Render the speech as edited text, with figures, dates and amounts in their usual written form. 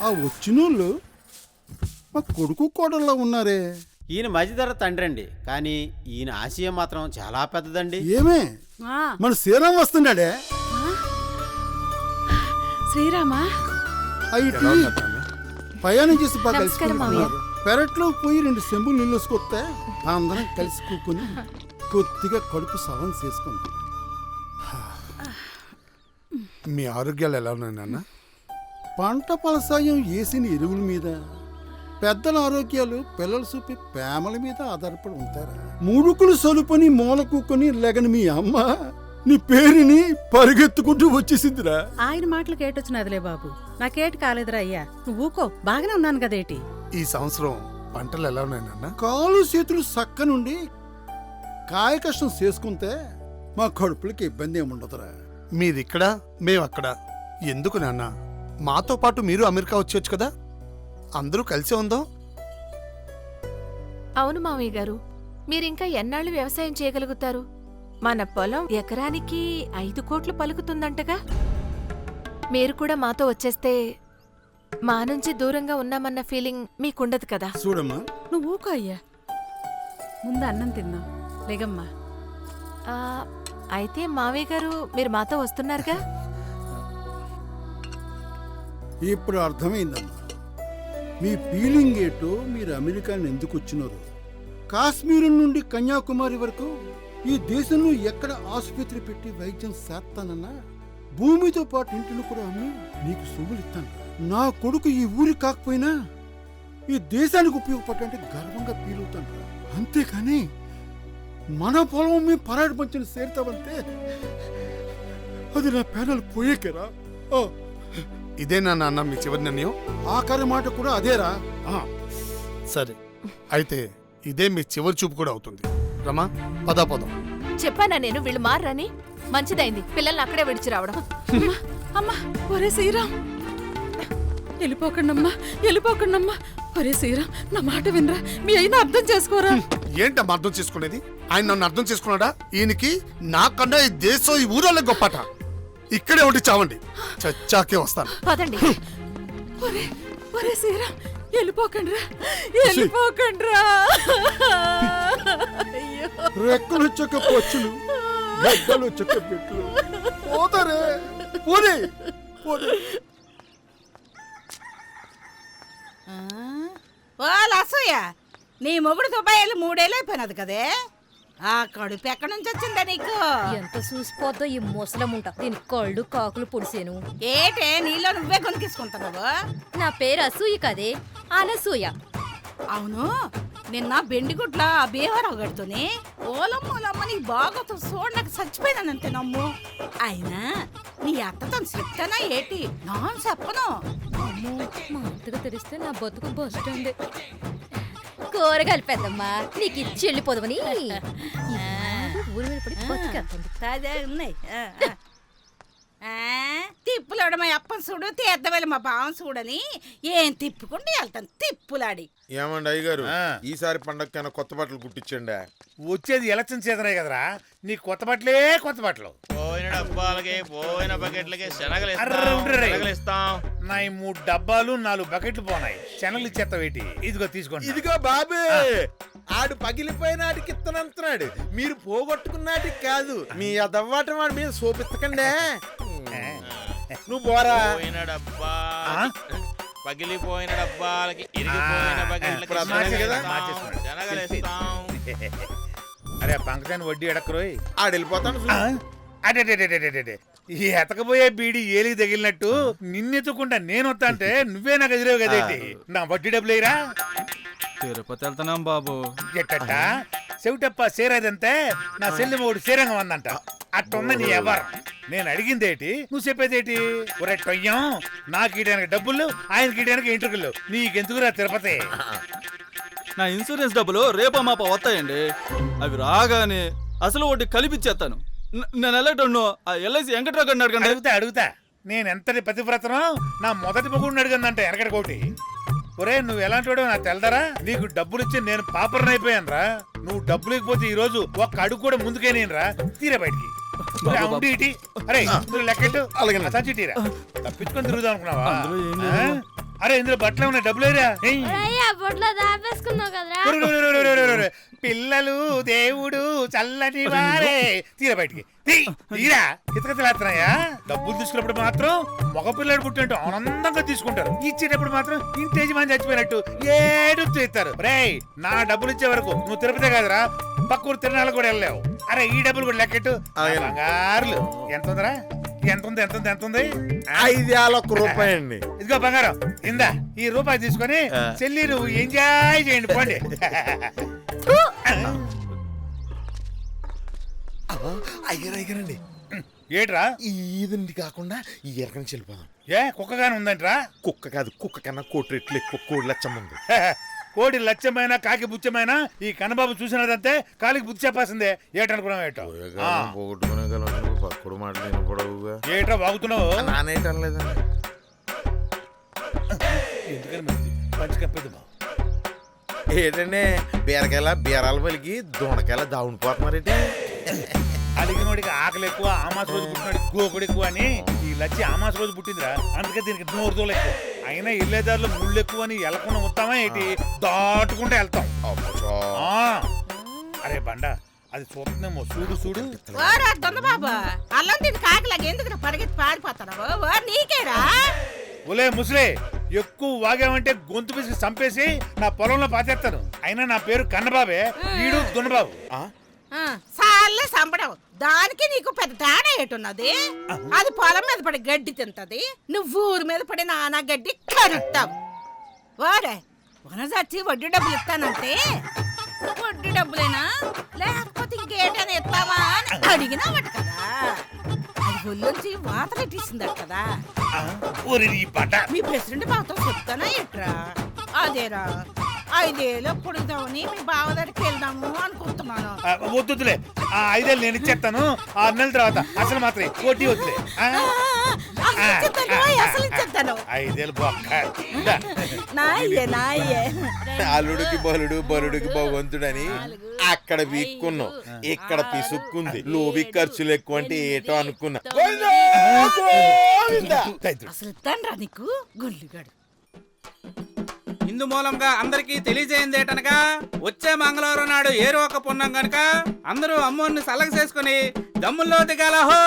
ఆ వచ్చినోళ్ళు మా కొడుకు కోడల్లో ఉన్నారే. ఈయన మధ్యధర తండ్రి అండి, కానీ ఈయన ఆశయం మాత్రం చాలా పెద్దదండి. ఏమే మన శ్రీరామ్ వస్తున్నాడే. శ్రీరామా అయితే ప్రయాణం చేసి బాగా కలిసిపోతున్నారు. పెరట్లో పోయి 2 చెంబులు నీళ్ళు వేసుకొస్తే అందరం కలిసి కూకుని కొద్దిగా కడుపు సవం చేసుకుంటాం. మీ ఆరోగ్యాలు ఎలా ఉన్నాయి నాన్న? పంట ఫలసాయం వేసిన ఎరువుల మీద, పెద్దల ఆరోగ్యాలు పిల్లలు చూపి ప్రేమల మీద ఆధారపడి ఉంటారా? ముడుకులు సలుపని మూల కూకొని లేగని మీ అమ్మ నీ పేరుని పరిగెత్తుకుంటూ వచ్చేసిందిరా. ఆయన మాటలు కేటొచ్చినదిలే బాబు, నాకేటి కాలేదురా అయ్యా. నువ్వు ఊకో, బాగానే ఉన్నాను కదేటి. ఈ సంవత్సరం పంటలు ఎలా ఉన్నాయి నాన్న? కాలు చేతులు సక్క నుండి కాయ కష్టం చేసుకుంటే మా కడుపులకి ఇబ్బంది ఏముండదురా. మీరిక్కడ మేము అక్కడ ఎందుకు నాన్న? మాతో పాటు మీరు అమెరికా వచ్చేయచ్చు కదా, అందరూ కలిసే ఉందాం. అవును మామయ్య గారు, మీరింకా ఎన్నాళ్ళు వ్యవసాయం చేయగలుగుతారు? మన పొలం ఎకరానికి 5 కోట్లు పలుకుతుందంటగా. మీరు కూడా మాతో వచ్చేస్తే మా నుంచి దూరంగా ఉన్నామన్న ఫీలింగ్ మీకుండదు కదా. చూడమ్మా, నువ్వు ఊకో అయ్యా, ముందు అన్నం తిన్నాం లేగమ్మా. అయితే మామయ్య గారు మీరు మాతో వస్తున్నారుగా? ఇప్పుడు అర్థమైందమ్మా మీ ఫీలింగ్ ఏటో. మీరు అమెరికాని ఎందుకు వచ్చినారు? కాశ్మీర్ నుండి కన్యాకుమారి వరకు ఈ దేశంలో ఎక్కడ ఆసుపత్రి పెట్టి వైద్యం చేస్తానన్నా భూమితో పాటు ఇంటిని కూడా అమ్మి నీకు సొమ్ములు ఇస్తాను. నా కొడుకు ఈ ఊరి కాకపోయినా ఈ దేశానికి ఉపయోగపడ్డంటే గర్వంగా ఫీల్ అవుతాను. అంతేకాని మన పొలం మీ పరాడు పంచుని చేరుతావంటే అది నా పేదలు పోయేకరా. ఇదేనా నాన్న మీ చివరి నిర్ణయం? ఆఖరి మాట కూడా అదేరా. సరే, అయితే ఇదే మీ చివరి చూపు కూడా అవుతుంది. రమా, పదం. చెప్పానా నేను వీళ్ళు మారని? మంచిదైంది పిల్లల్ని అక్కడే విడిచి రావడం. అమ్మా, ఒరే శ్రీరామ్, వెళ్ళిపోకండమ్మా, వెళ్ళిపోకండమ్మా. ఒరే శ్రీరామ్, నా మాట వినరా, మీ అయినా అర్థం చేసుకోరా. ఏంటమ్మా అర్థం చేసుకునేది? ఆయన నన్ను అర్థం చేసుకున్నాడా? ఈయనకి నాకన్నా ఈ దేశం ఈ ఊరోళ్ళే గొప్పట. ఇక్కడే ఉండి చావండి, చచ్చాకే వస్తాను. పదండి. ఒరే శ్రీరామ్, వెళ్ళిపోకండ్రా, వెళ్ళిపోకండ్రా. రెక్కలు చెక్క పొచ్చులు, గడ్డలు చెక్క పెట్లు పోతారే. పోనీ అసూయ, నీ మొగుడు దుబాయ్ 3 ఏళ్ళు అయిపోయినది కదే. ఆ కడుపు ఎక్కడి నుంచి వచ్చిందా నీకు? ఎంత చూసిపోద్దో ఈ ముసలముంట, దీని కళ్ళు కాకులు పొడిసేను. ఏటే నీలో నువ్వే కొనికిసుకుంటున్నావు? నా పేరు అసూయ కదే, అనసూయ. అవును, నిన్న బెండిగుడ్ల ఆ బీహారావు గడుతూనే ఓలమ్మోలమ్మ నీ బాగోతో చూడడానికి చచ్చిపోయినానంతే నమ్ము. అయినా నీ అత్తతో చెప్తానా ఏటి? నా చెప్పను. మా అత్తగా తెలిస్తే నా బతుకు బస్ స్టాండ్. కూరగాయలు పెద్దమ్మా, నీకు ఇచ్చి వెళ్ళిపోదమని ఊరి మీద పడి బతికేస్తుంది. తాజా ఉన్నాయి. తిప్పులాడు మా అప్పని చూడు, తీర్థవేళ మా బావం చూడని ఏం తిప్పుకుంటూ వెళ్తాను తిప్పులాడి. ఏమండి అయ్యగారు, ఈసారి పండగకైనా కొత్త బట్టలు కుట్టించండి. వచ్చేది ఎలక్షన్ సీజనే కదరా, నీ కొత్త బట్టలే కొత్త బట్టలు. పోయిన డబ్బాలకి పోయిన బకెట్లకి శనగలు ఇస్తాం. నా 3 డబ్బాలు 4 బకెట్లు పోనాయి. శనగలు ఇచ్చేస్తావేటి? ఇదిగో తీసుకోండి. ఇదిగో బాబే, ఆడు పగిలిపోయిన ఆడికి ఇత్తనంటున్నాడు, మీరు పోగొట్టుకున్నాటికి కాదు. మీ అదవ్వాటం వాడి మీద సోపిత్తకండే. నువ్వు పోరా. పోయిన డబ్బా పగిలిపోయిన డబ్బాలకి ఇరిగిపోయిన బకెట్లకి శనగలు ఇస్తాం. అరే పంకజాన్ని వడ్డీ ఎడక్కరోయ్, ఆడు వెళ్ళిపోతాను. అడే ఈ ఎతకపోయే బీడి ఏలికి తగిలినట్టు నిన్నెత్తుకుంటా నేను వస్తా అంటే నువ్వే నాకు ఎదురేవు కదేంటి? నా వడ్డీ డబ్బులు వేయరా. తిరుపతి వెళ్తున్నాం బాబు. ఎట్టట చెవిటప్ప సేరేదంతే, నా సెల్లి మూడు సేరంగా ఉందంట. అట్టున్న నీ ఎవరు? నేను అడిగిందేటి, నువ్వు చెప్పేదేటి? ఒరే టొయ్యం, నాకు ఇయడానికి డబ్బులు, ఆయనకి ఇయడానికి ఇంటర్వ్యూలు, నీకెందుకురా తిరుపతి? నా ఇన్సూరెన్స్ డబ్బులు రేపో మాప వస్తాయండి. అవి రాగానే అసలు ఒకటి కలిపిచ్చేస్తాను. నేను వెళ్ళటండు ఆ ఎల్ఐసి వెంకట్రావు గారిని అడగండి. అడుగుతా నేను ఎంతటి పతివ్రతనో నా మొదటి మొగుడిని అడిగిందంట వెనకటికోటి. ఒరే నువ్వు ఎలాంటి వాడు నాకు తెలదరా? నీకు డబ్బులు ఇచ్చి నేను పాపర్నైపోయాను రా. నువ్వు డబ్బులు ఇకపోతే ఈ రోజు ఒక్క అడుగు కూడా ముందుకే నేను రా. తీరే బయటికి అరే లెక్కట్టు అలాగే తీరా. తప్పించుకొని తిరుగుదాం అనుకున్నావా? అరే ఇందులో బట్టలు ఉన్నాయి, డబ్బులేరా? బొట్లో దాపేసుకున్నావు కదరా. పిల్లలు దేవుడు చల్లని వారే. తీరా బయటికి తీరా. కితకితలేస్తున్నాయా? డబ్బులు తీసుకున్నప్పుడు మాత్రం మగ పిల్లడు పుట్టినట్టు ఆనందంగా తీసుకుంటారు, ఇచ్చేటప్పుడు మాత్రం ఇంటి యజమాని చచ్చిపోయినట్టు ఏడుస్తూ ఇస్తారు. రేయ్, నా డబ్బులు ఇచ్చే వరకు నువ్వు తిరుపతి కాదురా, పక్కూరు తిరణాలు కూడా వెళ్ళలేవు. అరే ఈ డబ్బులు కూడా లెక్కెట్టు. బంగారులు ఎంత ఉందిరా? ఎంత ఉంది? 5,000 రూపాయి అండి. ఇదిగో బంగారం, ఇందా ఈ రూపాయి తీసుకొని చెల్లి నువ్వు ఎంజాయ్ చేయండి, పోండి. అయ్యారండి ఏట్రా? ఈదండి కాకుండా ఈ ఎరకని చెల్లిపోదాం. ఏ కుక్కగానే ఉందంట్రా? కుక్క కాదు, కుక్క కన్నా కోటి రెట్లు ఎక్కువ కోడి లచ్చం ఉంది. కోడి లచ్చమైన కాకి బుచ్చమైన ఈ కన్నబాబు చూసినదంతే కాలికి బుద్ధి చెప్పాల్సిందే. ఏటనుకున్నావు? ఏట్రా వాగుతున్నావు? నానేటలేదండి. ఎందుకని మంచిది పంచి కప్పేది బాబు. ఏంటండి బీరకాయల బీరాల పలికి దొండకాయల దావునిపోతున్నారేంటి? అడిగినోడికి ఆకలి ఎక్కువ, ఆమాస రోజు పుట్టినోడికి గోకుడు ఎక్కువ అని ఈ లచ్చి ఆమాస రోజు పుట్టిందిరా, అందుకే దీనికి నోరు దోలు ఎక్కువ. అయినా ఇల్లేదారులు ముళ్ళు ఎక్కువ అని ఎలకుండా వస్తామా ఏంటి? దాటుకుంటే వెళ్తాం. అరే బండ, అది చూస్తున్నామో చూడు. ఓరా దొంగ బాబా, అల్లం తిని కాకిలాగా ఎందుకు పరిగెత్తి పారిపోతున్నావు? నీకేరా? ఒలే ముసలే, ఎక్కువ వాగామంటే గొంతు పిసికి చంపేసి నా పొలంలో పాతేస్తాను. అయినా నా పేరు కన్నబాబే, వీడు దున్నబాబు. సాల్లే సంబడం, దానికి నీకు పెద్ద తేడా ఏటున్నది? అది పొలం మీద పడి గడ్డి తింటది, నువ్వు ఊరి మీద పడి నానా గడ్డి కరుస్తావు. ఓరే వనజచ్చి వడ్డీ డబ్బులు ఇస్తానంటే వడ్డీ డబ్బులేనా లేకపోతే ఇంకేటని ఇస్తావా అని అడిగినావట కదా. అది ఒళ్ళొంచి వాత పెట్టిసిందట కదా. మీ ప్రెసిడెంట్ బావతో చెప్తానా ఎట్రా? అదేరా 5 ఏళ్ళు పొడుగుదామని మీ బావ దగ్గరికి వెళ్దాము అనుకుంటున్నాను. వద్దులే, ఆ 5 ఏళ్ళు నేను ఇచ్చేస్తాను. 6 నెలల తర్వాత అసలు మాత్రం వడ్డీ వద్దులే. 5 ఏళ్ళు అల్లుడికి బలుడు బలుడికి భగవంతుడని అక్కడ వీక్కున్నాం, ఇక్కడ పిసుక్కుంది. లోబి ఖర్చులు ఎక్కువ అంటే ఏటో అనుకున్నా. అసలు తండ్రా నీకు గుల్లిగాడు. ఇందు మూలంగా అందరికీ తెలియజేయండి ఏటనగా, వచ్చే మంగళవారం నాడు ఏరు ఒక పుణ్యం గనుక అందరూ అమ్మోన్ని సలగ చేసుకుని దమ్ముల్లో దిగాల. హో